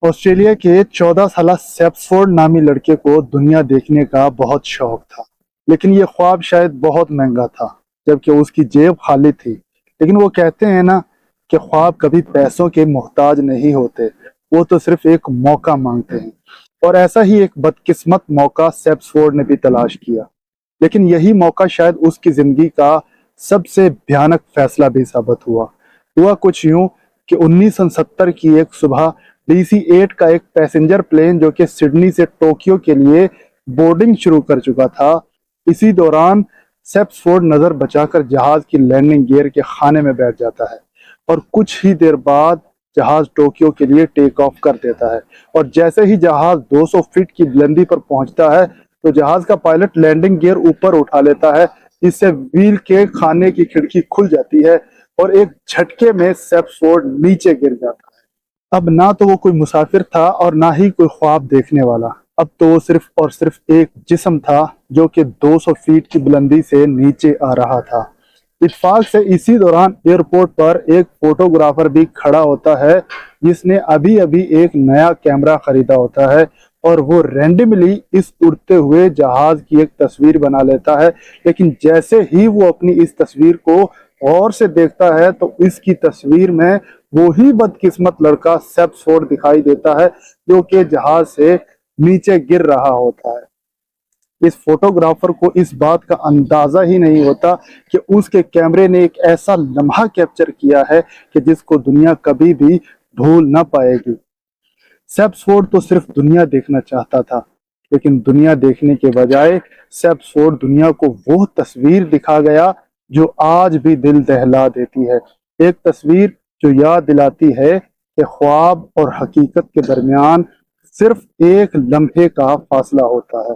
Australia के 14 साल सेप्सफोर्ड नामी लड़के को दुनिया देखने का बहुत शौक था, लेकिन ये ख्वाब शायद बहुत महंगा था, जबकि उसकी जेब खाली थी। लेकिन वो कहते हैं ना कि ख्वाब कभी पैसों के मोहताज नहीं होते, वो तो सिर्फ एक मौका मांगते हैं। और ऐसा ही एक बदकिस्मत मौका सेप्सफोर्ड ने भी तलाश किया, लेकिन यही मौका शायद उसकी जिंदगी का सबसे भयानक फैसला भी साबित हुआ कुछ यूं कि 1970 की एक सुबह DC-8 का एक पैसेंजर प्लेन जो कि सिडनी से टोक्यो के लिए बोर्डिंग शुरू कर चुका था, इसी दौरान सेप्सफोर्ड नजर बचाकर जहाज की लैंडिंग गियर के खाने में बैठ जाता है और कुछ ही देर बाद जहाज टोक्यो के लिए टेक ऑफ कर देता है। और जैसे ही जहाज 200 फीट की बुलंदी पर पहुंचता है तो जहाज का पायलट लैंडिंग गियर ऊपर उठा लेता है, जिससे व्हील के खाने की खिड़की खुल जाती है और एक झटके में सेप्सफोर्ड नीचे गिर जाता है। अब ना तो वो कोई मुसाफिर था और ना ही कोई ख्वाब देखने वाला, अब तो वो सिर्फ और सिर्फ एक जिस्म था जो कि 200 फीट की बुलंदी से नीचे आ रहा था। इत्तेफाक से इसी दौरान एयरपोर्ट पर एक फोटोग्राफर भी खड़ा होता है, जिसने अभी अभी एक नया कैमरा खरीदा होता है और वो रैंडमली इस उड़ते हुए जहाज की एक तस्वीर बना लेता है। लेकिन जैसे ही वो अपनी इस तस्वीर को गौर से देखता है तो इसकी तस्वीर में वो ही बदकिस्मत लड़का सेप्सफोर्ड दिखाई देता है, जो कि जहाज से नीचे गिर रहा होता है। इस फोटोग्राफर को इस बात का अंदाजा ही नहीं होता कि उसके कैमरे ने एक ऐसा लम्हा कैप्चर किया है कि जिसको दुनिया कभी भी भूल ना पाएगी। सेप्सफोर्ड तो सिर्फ दुनिया देखना चाहता था, लेकिन दुनिया देखने के बजाय सेप्सफोर्ड दुनिया को वो तस्वीर दिखा गया जो आज भी दिल दहला देती है। एक तस्वीर जो याद दिलाती है कि ख्वाब और हकीकत के दरमियान सिर्फ एक लम्हे का फासला होता है।